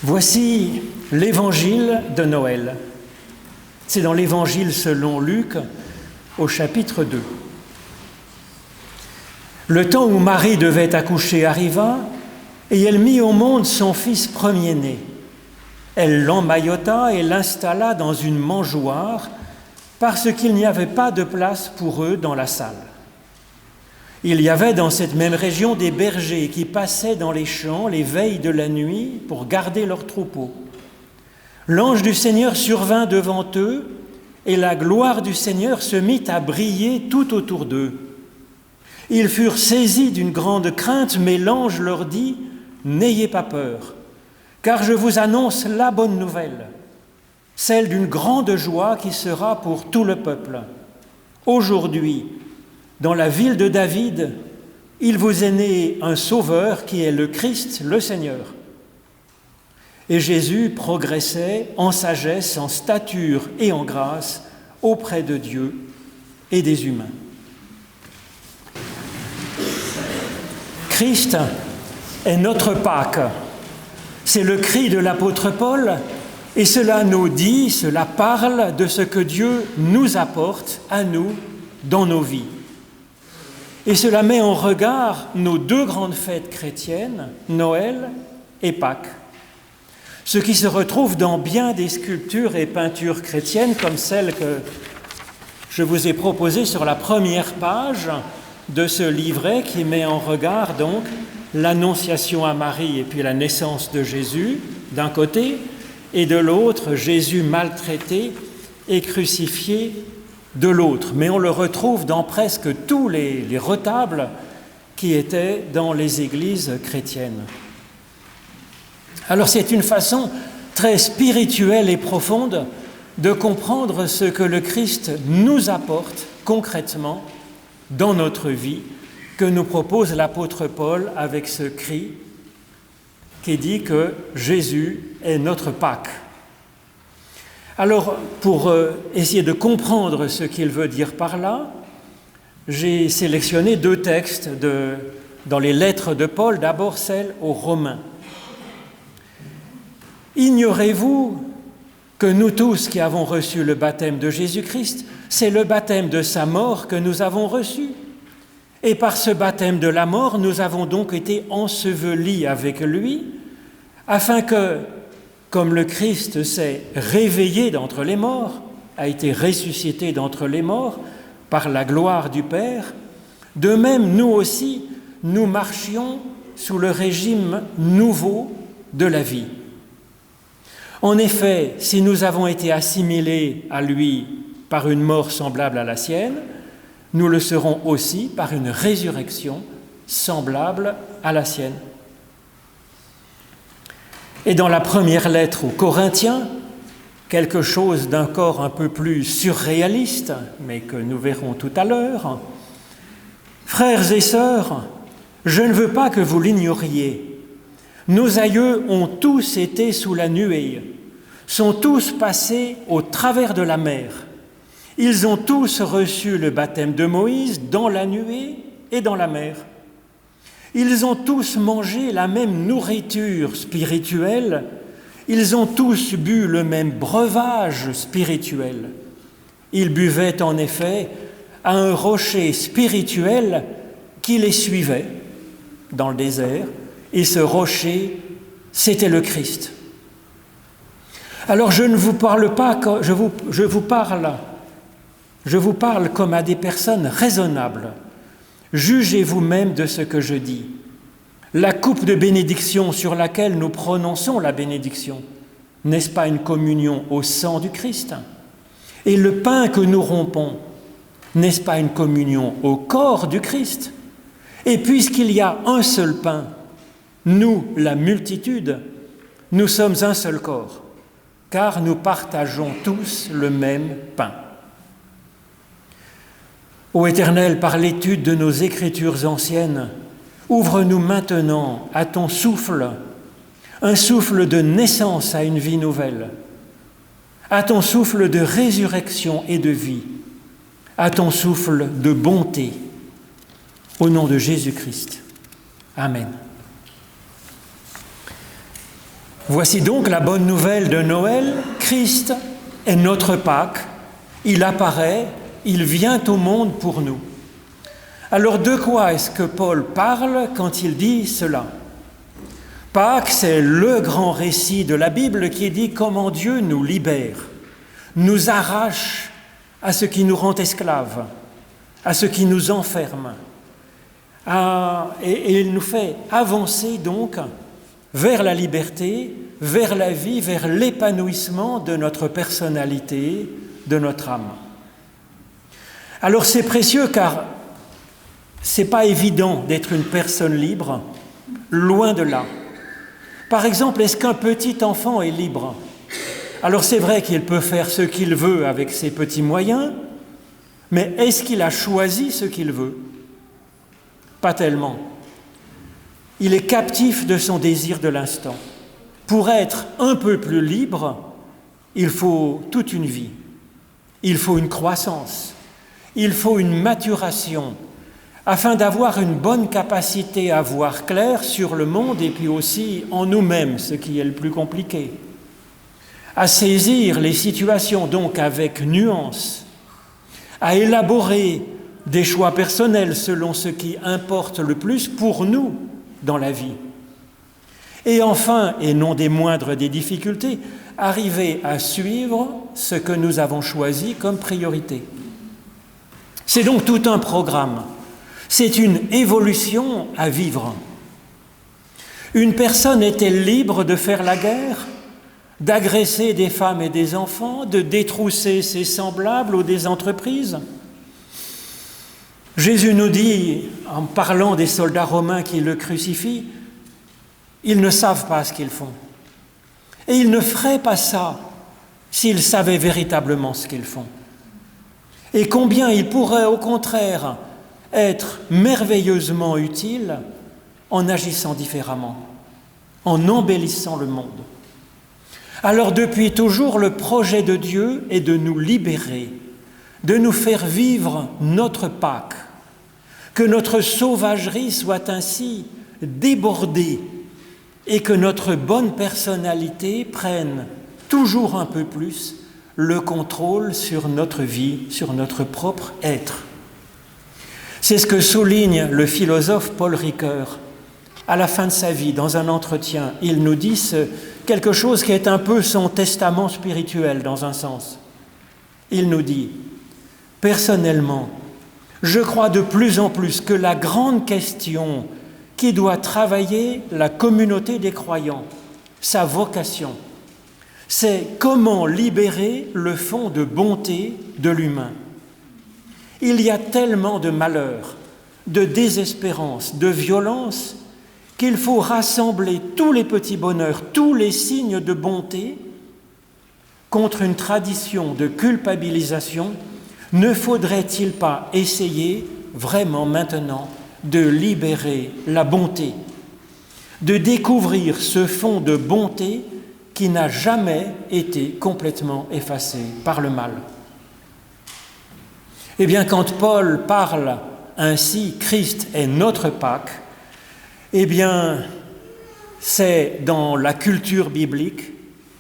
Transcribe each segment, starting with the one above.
Voici l'évangile de Noël. C'est dans l'évangile selon Luc, au chapitre 2. Le temps où Marie devait accoucher arriva, et elle mit au monde son fils premier-né. Elle l'emmaillota et l'installa dans une mangeoire, parce qu'il n'y avait pas de place pour eux dans la salle. Il y avait dans cette même région des bergers qui passaient dans les champs les veilles de la nuit pour garder leurs troupeaux. L'ange du Seigneur survint devant eux, et la gloire du Seigneur se mit à briller tout autour d'eux. Ils furent saisis d'une grande crainte, mais l'ange leur dit : « N'ayez pas peur, car je vous annonce la bonne nouvelle, celle d'une grande joie qui sera pour tout le peuple. Aujourd'hui, dans la ville de David, il vous est né un sauveur qui est le Christ, le Seigneur. » Et Jésus progressait en sagesse, en stature et en grâce auprès de Dieu et des humains. Christ est notre Pâque. C'est le cri de l'apôtre Paul, et cela nous dit, cela parle de ce que Dieu nous apporte à nous dans nos vies. Et cela met en regard nos deux grandes fêtes chrétiennes, Noël et Pâques. Ce qui se retrouve dans bien des sculptures et peintures chrétiennes, comme celle que je vous ai proposée sur la première page de ce livret, qui met en regard donc l'annonciation à Marie et puis la naissance de Jésus d'un côté, et de l'autre Jésus maltraité et crucifié de l'autre. Mais on le retrouve dans presque tous les retables qui étaient dans les églises chrétiennes. Alors c'est une façon très spirituelle et profonde de comprendre ce que le Christ nous apporte concrètement dans notre vie, que nous propose l'apôtre Paul avec ce cri qui dit que Jésus est notre Pâque. Alors, pour essayer de comprendre ce qu'il veut dire par là, j'ai sélectionné deux textes dans les lettres de Paul, d'abord celle aux Romains. « Ignorez-vous que nous tous qui avons reçu le baptême de Jésus-Christ, c'est le baptême de sa mort que nous avons reçu. Et par ce baptême de la mort, nous avons donc été ensevelis avec lui, afin que, comme le Christ s'est réveillé d'entre les morts, a été ressuscité d'entre les morts par la gloire du Père, de même nous aussi, nous marchions sous le régime nouveau de la vie. En effet, si nous avons été assimilés à lui par une mort semblable à la sienne, nous le serons aussi par une résurrection semblable à la sienne. » Et dans la première lettre aux Corinthiens, quelque chose d'encore un peu plus surréaliste, mais que nous verrons tout à l'heure. « Frères et sœurs, je ne veux pas que vous l'ignoriez. Nos aïeux ont tous été sous la nuée, sont tous passés au travers de la mer. Ils ont tous reçu le baptême de Moïse dans la nuée et dans la mer. Ils ont tous mangé la même nourriture spirituelle, ils ont tous bu le même breuvage spirituel. Ils buvaient en effet à un rocher spirituel qui les suivait dans le désert, et ce rocher, c'était le Christ. Alors je ne vous parle pas, je vous parle comme à des personnes raisonnables. Jugez vous-même de ce que je dis. La coupe de bénédiction sur laquelle nous prononçons la bénédiction, n'est-ce pas une communion au sang du Christ ? Et le pain que nous rompons, n'est-ce pas une communion au corps du Christ ? Et puisqu'il y a un seul pain, nous, la multitude, nous sommes un seul corps, car nous partageons tous le même pain. Ô Éternel, par l'étude de nos Écritures anciennes, ouvre-nous maintenant à ton souffle, un souffle de naissance à une vie nouvelle, à ton souffle de résurrection et de vie, à ton souffle de bonté, au nom de Jésus-Christ. Amen. Voici donc la bonne nouvelle de Noël. Christ est notre Pâque. Il apparaît, il vient au monde pour nous. Alors de quoi est-ce que Paul parle quand il dit cela ? Pâques, c'est le grand récit de la Bible qui dit comment Dieu nous libère, nous arrache à ce qui nous rend esclaves, à ce qui nous enferme. Et il nous fait avancer donc vers la liberté, vers la vie, vers l'épanouissement de notre personnalité, de notre âme. Alors c'est précieux car c'est pas évident d'être une personne libre, loin de là. Par exemple, est-ce qu'un petit enfant est libre ? Alors c'est vrai qu'il peut faire ce qu'il veut avec ses petits moyens, mais est-ce qu'il a choisi ce qu'il veut ? Pas tellement. Il est captif de son désir de l'instant. Pour être un peu plus libre, il faut toute une vie. Il faut une croissance. Il faut une maturation afin d'avoir une bonne capacité à voir clair sur le monde et puis aussi en nous-mêmes, ce qui est le plus compliqué. À saisir les situations donc avec nuance, à élaborer des choix personnels selon ce qui importe le plus pour nous dans la vie. Et enfin, et non des moindres des difficultés, arriver à suivre ce que nous avons choisi comme priorité. C'est donc tout un programme. C'est une évolution à vivre. Une personne est-elle libre de faire la guerre, d'agresser des femmes et des enfants, de détrousser ses semblables ou des entreprises ? Jésus nous dit, en parlant des soldats romains qui le crucifient, ils ne savent pas ce qu'ils font. Et ils ne feraient pas ça s'ils savaient véritablement ce qu'ils font. Et combien ils pourraient au contraire être merveilleusement utiles en agissant différemment, en embellissant le monde. Alors depuis toujours, le projet de Dieu est de nous libérer, de nous faire vivre notre Pâque, que notre sauvagerie soit ainsi débordée et que notre bonne personnalité prenne toujours un peu plus le contrôle sur notre vie, sur notre propre être. C'est ce que souligne le philosophe Paul Ricoeur à la fin de sa vie, dans un entretien. Il nous dit quelque chose qui est un peu son testament spirituel, dans un sens. Il nous dit « Personnellement, je crois de plus en plus que la grande question qui doit travailler la communauté des croyants, sa vocation, c'est comment libérer le fond de bonté de l'humain. Il y a tellement de malheur, de désespérance, de violence, qu'il faut rassembler tous les petits bonheurs, tous les signes de bonté contre une tradition de culpabilisation. Ne faudrait-il pas essayer vraiment maintenant de libérer la bonté, de découvrir ce fond de bonté qui n'a jamais été complètement effacé par le mal ? Eh bien, quand Paul parle ainsi, Christ est notre Pâque, eh bien, c'est dans la culture biblique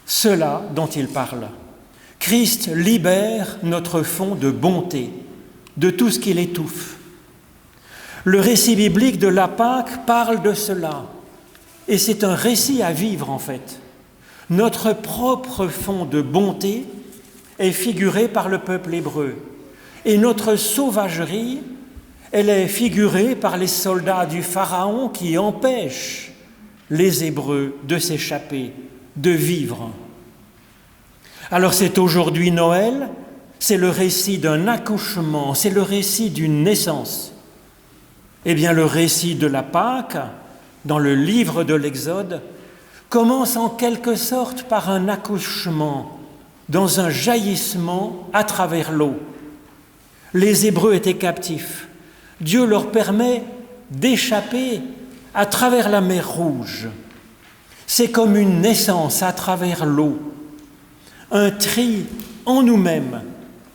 cela dont il parle. Christ libère notre fond de bonté, de tout ce qui l'étouffe. Le récit biblique de la Pâque parle de cela, et c'est un récit à vivre en fait. Notre propre fond de bonté est figuré par le peuple hébreu. Et notre sauvagerie, elle est figurée par les soldats du Pharaon qui empêchent les Hébreux de s'échapper, de vivre. Alors c'est aujourd'hui Noël, c'est le récit d'un accouchement, c'est le récit d'une naissance. Eh bien le récit de la Pâque, dans le livre de l'Exode, commence en quelque sorte par un accouchement, dans un jaillissement à travers l'eau. Les Hébreux étaient captifs. Dieu leur permet d'échapper à travers la mer Rouge. C'est comme une naissance à travers l'eau, un tri en nous-mêmes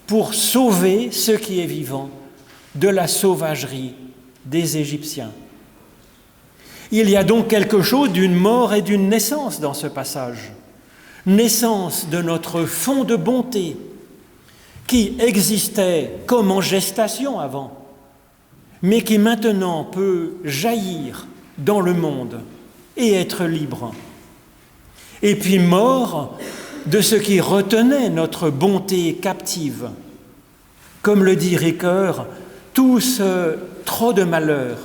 pour sauver ce qui est vivant de la sauvagerie des Égyptiens. Il y a donc quelque chose d'une mort et d'une naissance dans ce passage. Naissance de notre fond de bonté qui existait comme en gestation avant, mais qui maintenant peut jaillir dans le monde et être libre. Et puis mort de ce qui retenait notre bonté captive. Comme le dit Ricoeur, tous trop de malheur,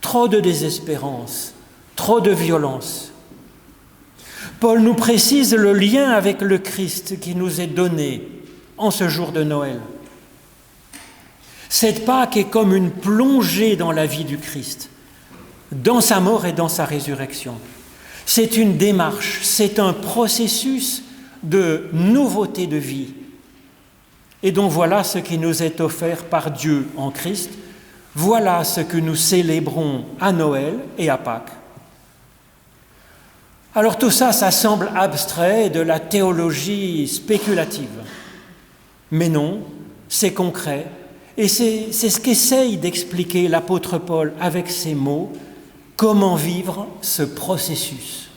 trop de désespérance, trop de violence. Paul nous précise le lien avec le Christ qui nous est donné en ce jour de Noël. Cette Pâque est comme une plongée dans la vie du Christ, dans sa mort et dans sa résurrection. C'est une démarche, c'est un processus de nouveauté de vie. Et donc voilà ce qui nous est offert par Dieu en Christ. Voilà ce que nous célébrons à Noël et à Pâques. Alors tout ça, ça semble abstrait, de la théologie spéculative. Mais non, c'est concret. Et c'est ce qu'essaye d'expliquer l'apôtre Paul avec ces mots, comment vivre ce processus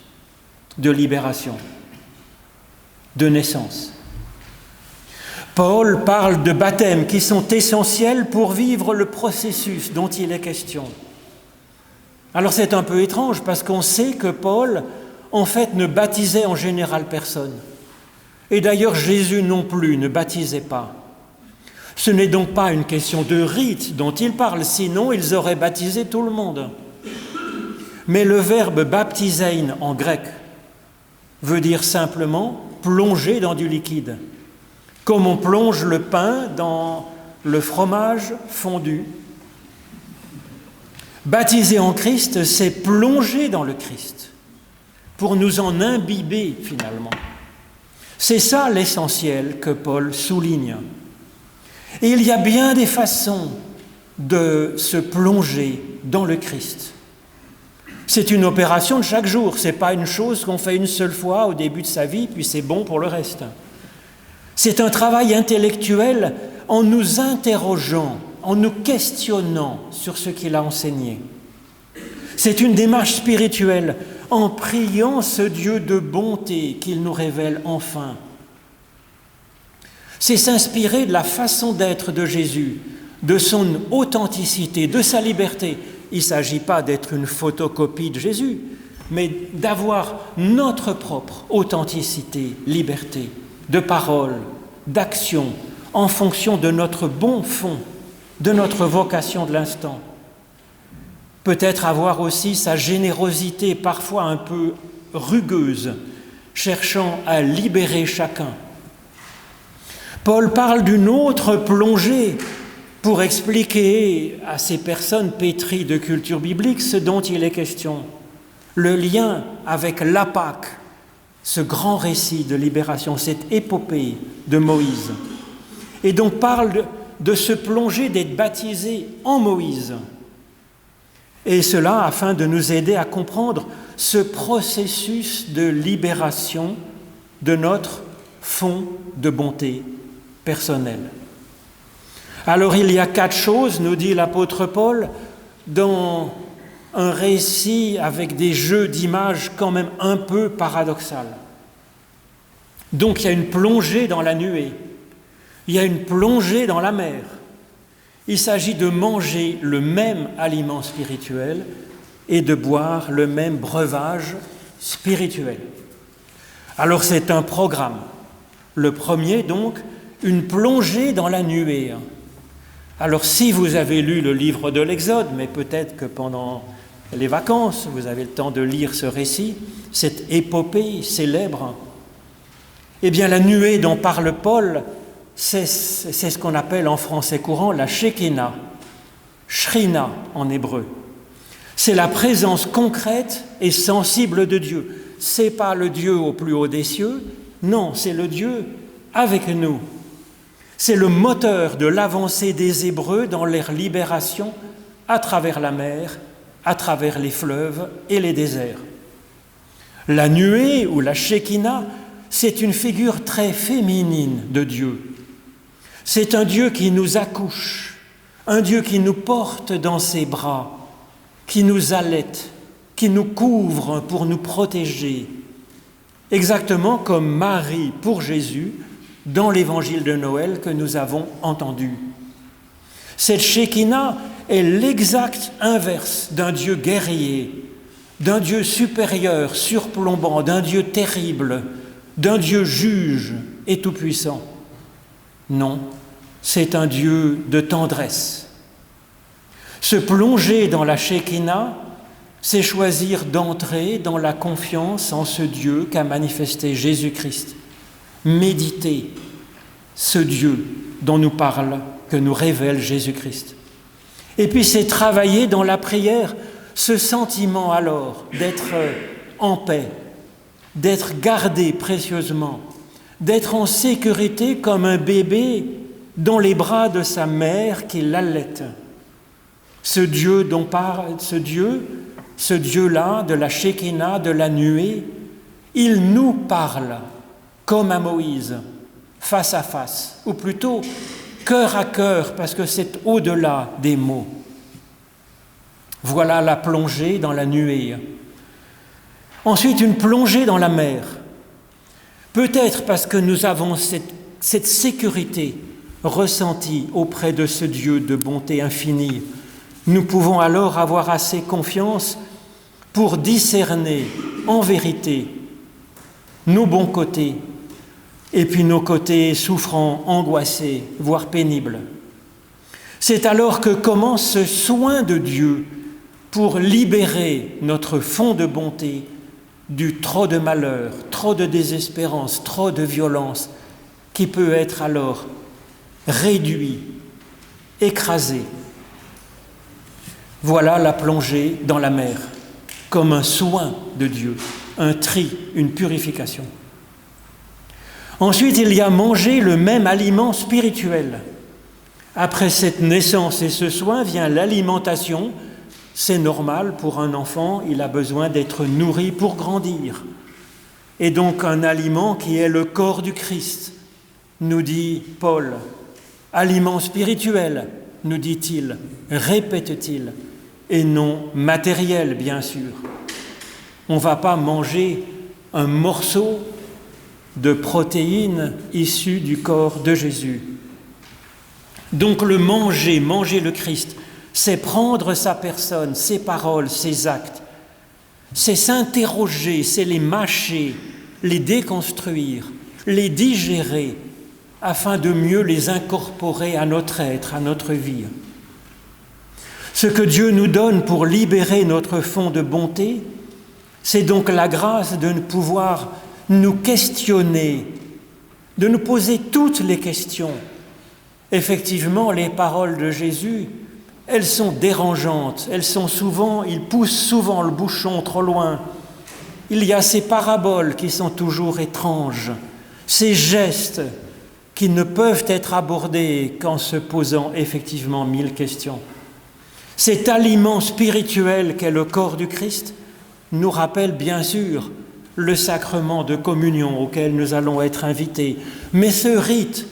de libération, de naissance. Paul parle de baptêmes qui sont essentiels pour vivre le processus dont il est question. Alors c'est un peu étrange parce qu'on sait que Paul, en fait, ne baptisait en général personne. Et d'ailleurs, Jésus non plus ne baptisait pas. Ce n'est donc pas une question de rite dont il parle, sinon ils auraient baptisé tout le monde. Mais le verbe baptisein en grec veut dire simplement plonger dans du liquide, comme on plonge le pain dans le fromage fondu. Baptiser en Christ, c'est plonger dans le Christ, pour nous en imbiber finalement. C'est ça l'essentiel que Paul souligne. Et il y a bien des façons de se plonger dans le Christ. C'est une opération de chaque jour, ce n'est pas une chose qu'on fait une seule fois au début de sa vie, puis c'est bon pour le reste. C'est un travail intellectuel en nous interrogeant, en nous questionnant sur ce qu'il a enseigné. C'est une démarche spirituelle en priant ce Dieu de bonté qu'il nous révèle enfin. C'est s'inspirer de la façon d'être de Jésus, de son authenticité, de sa liberté. Il ne s'agit pas d'être une photocopie de Jésus, mais d'avoir notre propre authenticité, liberté, de parole, d'action, en fonction de notre bon fond, de notre vocation de l'instant. Peut-être avoir aussi sa générosité, parfois un peu rugueuse, cherchant à libérer chacun. Paul parle d'une autre plongée pour expliquer à ces personnes pétries de culture biblique ce dont il est question. Le lien avec la Pâque, ce grand récit de libération, cette épopée de Moïse. Et donc parle de se plonger, d'être baptisé en Moïse. Et cela afin de nous aider à comprendre ce processus de libération de notre fond de bonté personnelle. Alors il y a 4 choses, nous dit l'apôtre Paul, dans un récit avec des jeux d'images quand même un peu paradoxal. Donc il y a une plongée dans la nuée, il y a une plongée dans la mer. Il s'agit de manger le même aliment spirituel et de boire le même breuvage spirituel. Alors c'est un programme. Le premier donc, une plongée dans la nuée. Alors si vous avez lu le livre de l'Exode, mais peut-être que pendant les vacances, vous avez le temps de lire ce récit, cette épopée célèbre, eh bien la nuée dont parle Paul, c'est ce qu'on appelle en français courant la Shekinah, Shrina en hébreu. C'est la présence concrète et sensible de Dieu. Ce n'est pas le Dieu au plus haut des cieux, non, c'est le Dieu avec nous. C'est le moteur de l'avancée des Hébreux dans leur libération à travers la mer, à travers les fleuves et les déserts. La nuée ou la Shekinah, c'est une figure très féminine de Dieu. C'est un Dieu qui nous accouche, un Dieu qui nous porte dans ses bras, qui nous allaite, qui nous couvre pour nous protéger, exactement comme Marie pour Jésus dans l'évangile de Noël que nous avons entendu. Cette Shekinah est l'exact inverse d'un Dieu guerrier, d'un Dieu supérieur, surplombant, d'un Dieu terrible, d'un Dieu juge et tout-puissant. Non, c'est un Dieu de tendresse. Se plonger dans la Shekinah, c'est choisir d'entrer dans la confiance en ce Dieu qu'a manifesté Jésus-Christ. Méditer ce Dieu dont nous parle, que nous révèle Jésus-Christ. Et puis c'est travailler dans la prière ce sentiment alors d'être en paix, d'être gardé précieusement, d'être en sécurité comme un bébé dans les bras de sa mère qui l'allaite. Ce Dieu dont parle, ce Dieu-là, de la Shekinah, de la nuée, il nous parle comme à Moïse, face à face, ou plutôt cœur à cœur, parce que c'est au-delà des mots. Voilà la plongée dans la nuée. Ensuite, une plongée dans la mer. Peut-être parce que nous avons cette sécurité ressentie auprès de ce Dieu de bonté infinie. Nous pouvons alors avoir assez confiance pour discerner en vérité nos bons côtés et puis nos côtés souffrants, angoissés, voire pénibles. C'est alors que commence ce soin de Dieu pour libérer notre fond de bonté du trop de malheur, trop de désespérance, trop de violence qui peut être alors réduit, écrasé. Voilà la plongée dans la mer, comme un soin de Dieu, un tri, une purification. Ensuite, il y a manger le même aliment spirituel. Après cette naissance et ce soin vient l'alimentation. C'est normal pour un enfant, il a besoin d'être nourri pour grandir. Et donc un aliment qui est le corps du Christ, nous dit Paul. Aliment spirituel, nous dit-il, répète-t-il, et non matériel, bien sûr. On ne va pas manger un morceau de protéines issues du corps de Jésus. Donc le manger le Christ, c'est prendre sa personne, ses paroles, ses actes. C'est s'interroger, c'est les mâcher, les déconstruire, les digérer, afin de mieux les incorporer à notre être, à notre vie. Ce que Dieu nous donne pour libérer notre fond de bonté, c'est donc la grâce de pouvoir nous questionner, de nous poser toutes les questions. Effectivement, les paroles de Jésus, elles sont dérangeantes, ils poussent souvent le bouchon trop loin. Il y a ces paraboles qui sont toujours étranges, ces gestes qui ne peuvent être abordés qu'en se posant effectivement 1000 questions. Cet aliment spirituel qu'est le corps du Christ nous rappelle bien sûr le sacrement de communion auquel nous allons être invités. Mais ce rite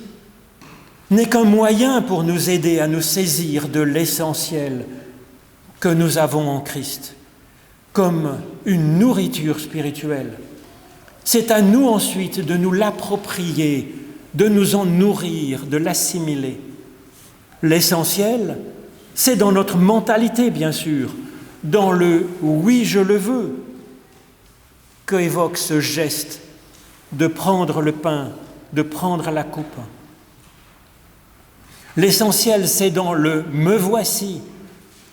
n'est qu'un moyen pour nous aider à nous saisir de l'essentiel que nous avons en Christ, comme une nourriture spirituelle. C'est à nous ensuite de nous l'approprier, de nous en nourrir, de l'assimiler. L'essentiel, c'est dans notre mentalité, bien sûr, dans le « oui, je le veux » qu'évoque ce geste de prendre le pain, de prendre la coupe. L'essentiel, c'est dans le « me voici »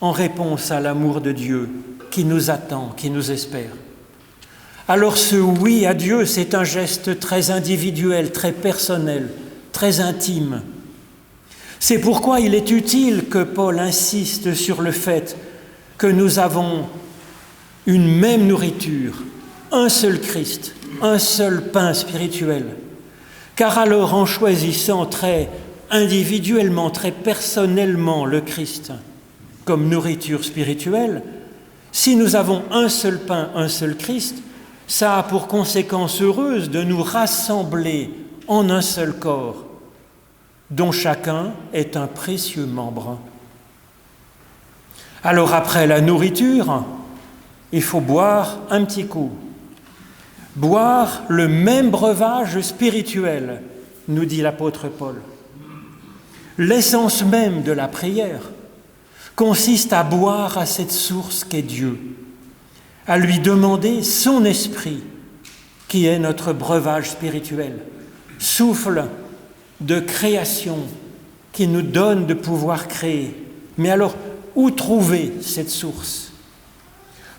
en réponse à l'amour de Dieu qui nous attend, qui nous espère. Alors ce « oui » à Dieu, c'est un geste très individuel, très personnel, très intime. C'est pourquoi il est utile que Paul insiste sur le fait que nous avons une même nourriture, un seul Christ, un seul pain spirituel. Car alors, en choisissant très individuellement, très personnellement le Christ comme nourriture spirituelle, si nous avons un seul pain, un seul Christ, ça a pour conséquence heureuse de nous rassembler en un seul corps, dont chacun est un précieux membre. Alors après la nourriture, il faut boire un petit coup. Boire le même breuvage spirituel, nous dit l'apôtre Paul. L'essence même de la prière consiste à boire à cette source qu'est Dieu, à lui demander son esprit, qui est notre breuvage spirituel, souffle de création qui nous donne de pouvoir créer. Mais alors, où trouver cette source ?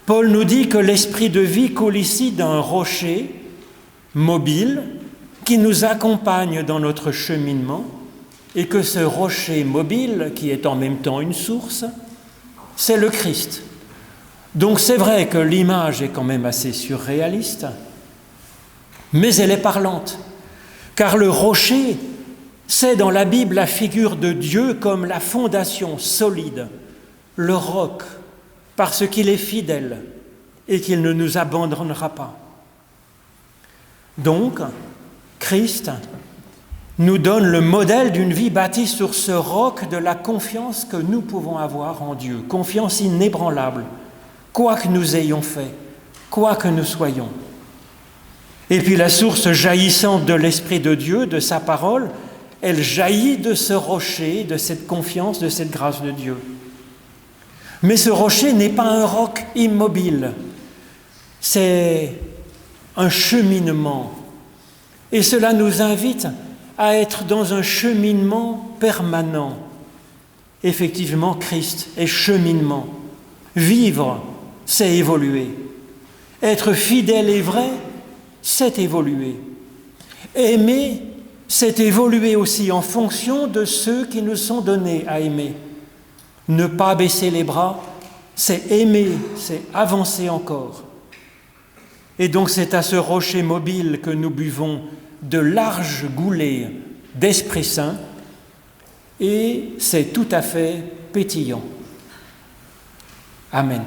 Paul nous dit que l'esprit de vie coule ici d'un rocher mobile qui nous accompagne dans notre cheminement et que ce rocher mobile, qui est en même temps une source, c'est le Christ. Donc c'est vrai que l'image est quand même assez surréaliste, mais elle est parlante, car le rocher, c'est dans la Bible la figure de Dieu comme la fondation solide, le roc, parce qu'il est fidèle et qu'il ne nous abandonnera pas. Donc, Christ nous donne le modèle d'une vie bâtie sur ce roc de la confiance que nous pouvons avoir en Dieu, confiance inébranlable, quoi que nous ayons fait, quoi que nous soyons. Et puis la source jaillissante de l'Esprit de Dieu, de sa parole, elle jaillit de ce rocher, de cette confiance, de cette grâce de Dieu. Mais ce rocher n'est pas un roc immobile, c'est un cheminement. Et cela nous invite à être dans un cheminement permanent. Effectivement, Christ est cheminement. Vivre, c'est évoluer. Être fidèle et vrai, c'est évoluer. Aimer, c'est évoluer aussi en fonction de ceux qui nous sont donnés à aimer. Ne pas baisser les bras, c'est aimer, c'est avancer encore. Et donc c'est à ce rocher mobile que nous buvons de larges goulées d'Esprit Saint, et c'est tout à fait pétillant. Amen.